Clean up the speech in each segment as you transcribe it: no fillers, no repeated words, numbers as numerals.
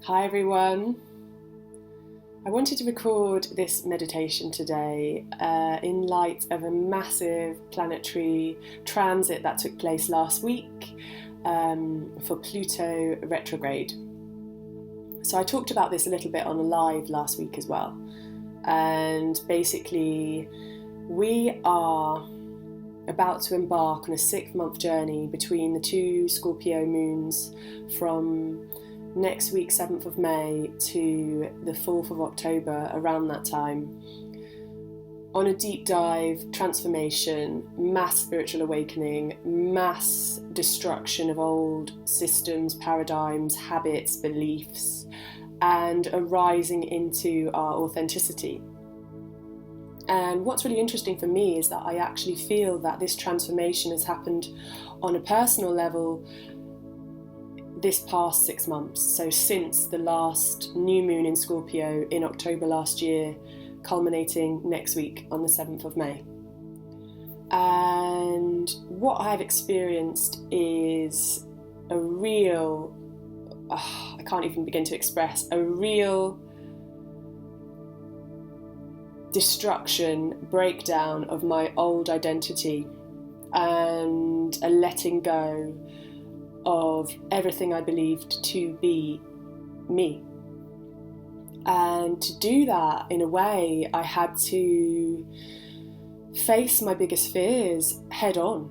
Hi everyone. I wanted to record this meditation today in light of a massive planetary transit that took place last week for Pluto retrograde. So I talked about this a little bit on a live last week as well. And basically, we are about to embark on a 6-month journey between the two Scorpio moons from next week, 7th of May to the 4th of October, around that time, on a deep dive, transformation, mass spiritual awakening, mass destruction of old systems, paradigms, habits, beliefs, and a rising into our authenticity. And what's really interesting for me is that I actually feel that this transformation has happened on a personal level this past 6 months. So since the last new moon in Scorpio in October last year, culminating next week on the 7th of May. And what I've experienced is a real, I can't even begin to express, a real destruction, breakdown of my old identity and a letting go of everything I believed to be me. And to do that, in a way, I had to face my biggest fears head on.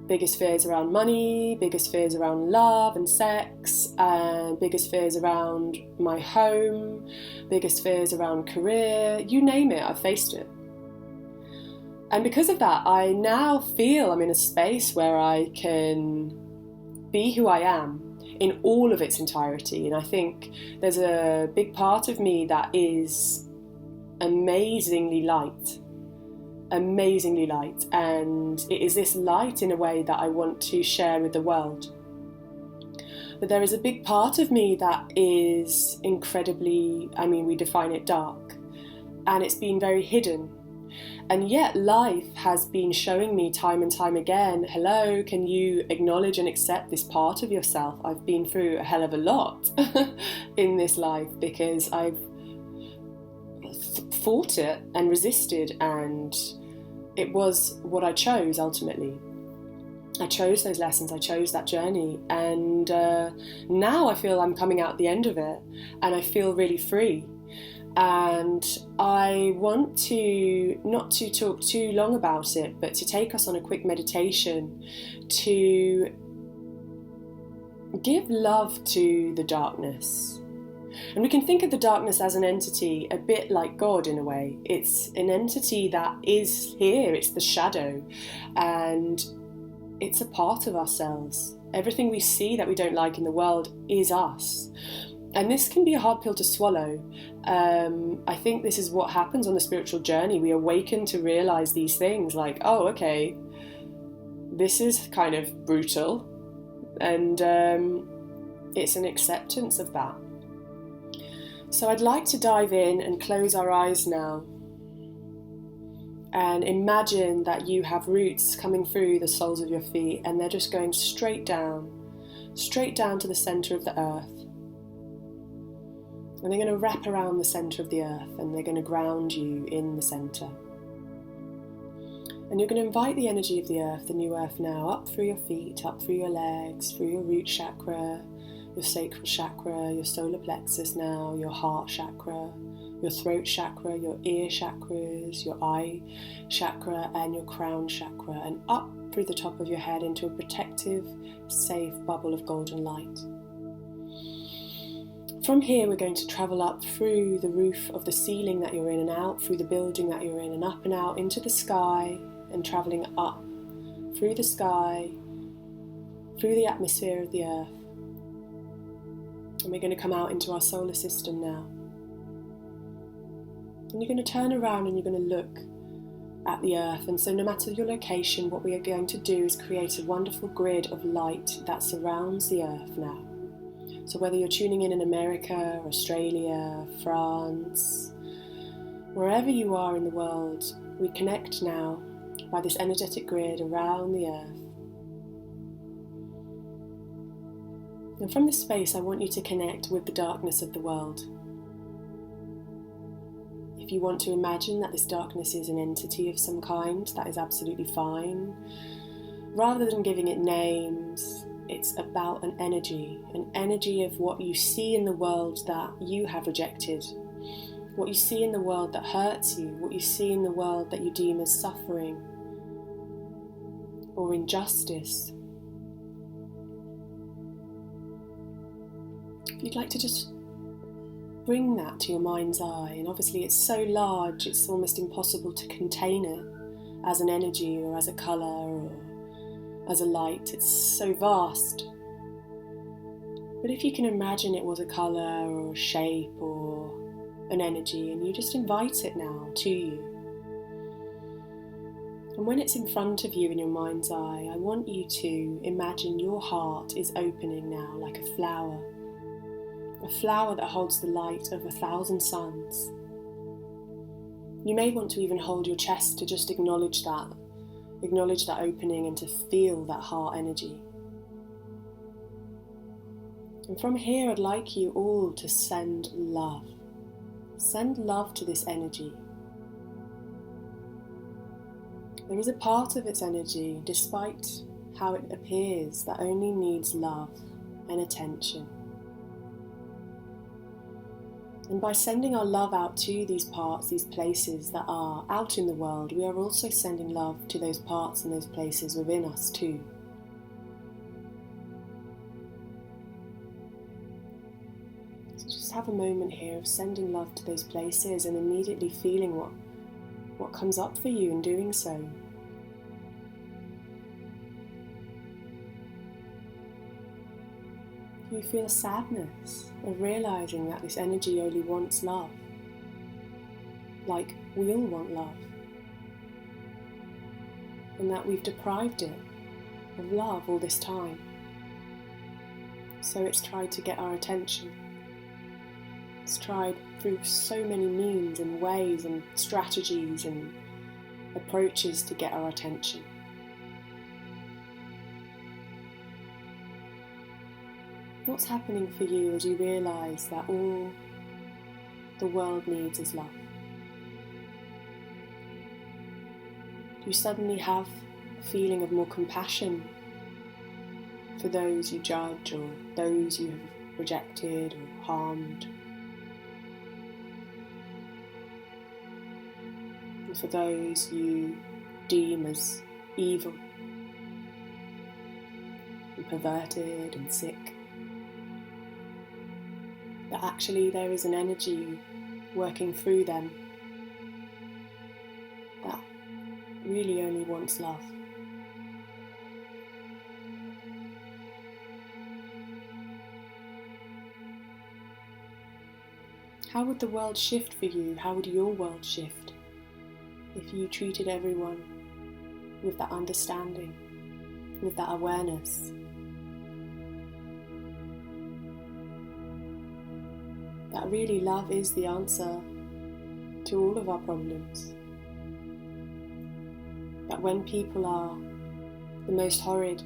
Biggest fears around money, biggest fears around love and sex, and biggest fears around my home, biggest fears around career, you name it, I've faced it. And because of that, I now feel I'm in a space where I can be who I am in all of its entirety. And I think there's a big part of me that is amazingly light. And it is this light in a way that I want to share with the world. But there is a big part of me that is incredibly, we define it dark. And it's been very hidden. And yet life has been showing me time and time again, hello, can you acknowledge and accept this part of yourself? I've been through a hell of a lot in this life because I've fought it and resisted, and it was what I chose ultimately. I chose those lessons, I chose that journey, and now I feel I'm coming out the end of it and I feel really free. And I want to, not to talk too long about it, but to take us on a quick meditation to give love to the darkness. And we can think of the darkness as an entity a bit like God in a way. It's an entity that is here, it's the shadow, and it's a part of ourselves. Everything we see that we don't like in the world is us. And this can be a hard pill to swallow. I think this is what happens on the spiritual journey. We awaken to realize these things like, oh, okay, this is kind of brutal. And it's an acceptance of that. So I'd like to dive in and close our eyes now. And imagine that you have roots coming through the soles of your feet, and they're just going straight down to the center of the earth. And they're going to wrap around the centre of the earth, and they're going to ground you in the centre. And you're going to invite the energy of the earth, the new earth now, up through your feet, up through your legs, through your root chakra, your sacral chakra, your solar plexus now, your heart chakra, your throat chakra, your ear chakras, your eye chakra, and your crown chakra, and up through the top of your head into a protective, safe bubble of golden light. From here, we're going to travel up through the roof of the ceiling that you're in, and out through the building that you're in, and up and out into the sky, and travelling up through the sky, through the atmosphere of the earth. And we're going to come out into our solar system now. And you're going to turn around and you're going to look at the earth. And so no matter your location, what we are going to do is create a wonderful grid of light that surrounds the earth now. So whether you're tuning in America, Australia, France, wherever you are in the world, we connect now by this energetic grid around the earth. And from this space, I want you to connect with the darkness of the world. If you want to imagine that this darkness is an entity of some kind, that is absolutely fine. Rather than giving it names, it's about an energy of what you see in the world that you have rejected, what you see in the world that hurts you, what you see in the world that you deem as suffering or injustice. If you'd like to just bring that to your mind's eye, and obviously it's so large it's almost impossible to contain it as an energy or as a colour or as a light, it's so vast. But if you can imagine it was a colour or a shape or an energy, and you just invite it now to you. And when it's in front of you in your mind's eye, I want you to imagine your heart is opening now like a flower that holds the light of 1,000 suns. You may want to even hold your chest to just acknowledge that opening and to feel that heart energy. And from here, I'd like you all to send love. Send love to this energy. There is a part of its energy, despite how it appears, that only needs love and attention. And by sending our love out to these parts, these places that are out in the world, we are also sending love to those parts and those places within us too. So just have a moment here of sending love to those places and immediately feeling what comes up for you in doing so. You feel a sadness of realising that this energy only wants love, like we all want love, and that we've deprived it of love all this time. So it's tried to get our attention. It's tried through so many means and ways and strategies and approaches to get our attention. What's happening for you as you realise that all the world needs is love? Do you suddenly have a feeling of more compassion for those you judge or those you have rejected or harmed? And for those you deem as evil and perverted and sick? That actually there is an energy working through them that really only wants love. How would the world shift for you? How would your world shift if you treated everyone with that understanding, with that awareness? That really love is the answer to all of our problems. That when people are the most horrid,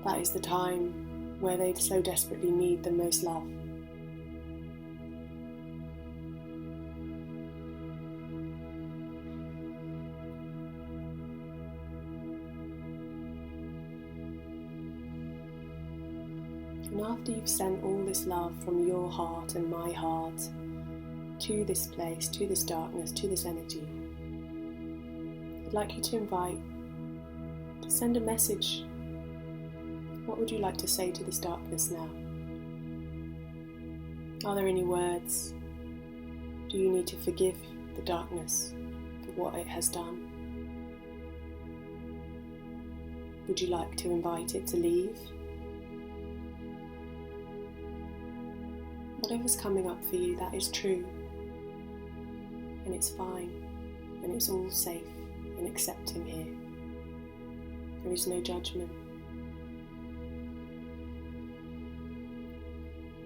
that is the time where they so desperately need the most love. And after you've sent all this love from your heart and my heart to this place, to this darkness, to this energy, I'd like you to invite, to send a message. What would you like to say to this darkness now? Are there any words? Do you need to forgive the darkness for what it has done? Would you like to invite it to leave? Whatever's coming up for you, that is true, and it's fine, and it's all safe and accepting here. There is no judgment.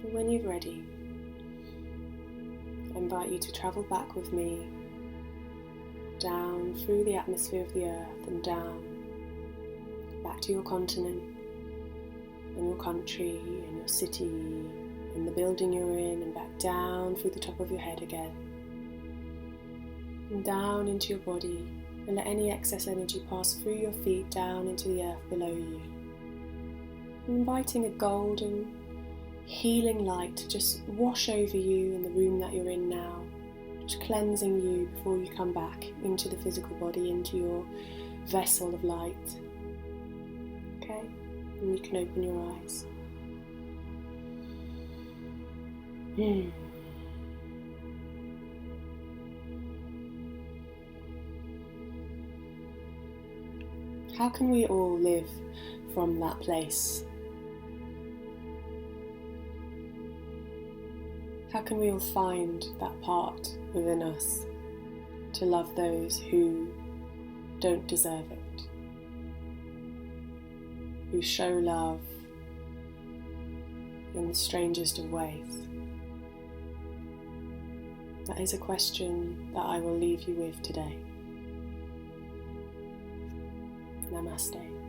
But when you're ready, I invite you to travel back with me, down through the atmosphere of the earth and down, back to your continent and your country and your city, in the building you're in, and back down through the top of your head again. And down into your body, and let any excess energy pass through your feet down into the earth below you. Inviting a golden, healing light to just wash over you in the room that you're in now, just cleansing you before you come back into the physical body, into your vessel of light. Okay? And you can open your eyes. How can we all live from that place? How can we all find that part within us to love those who don't deserve it, who show love in the strangest of ways? That is a question that I will leave you with today. Namaste.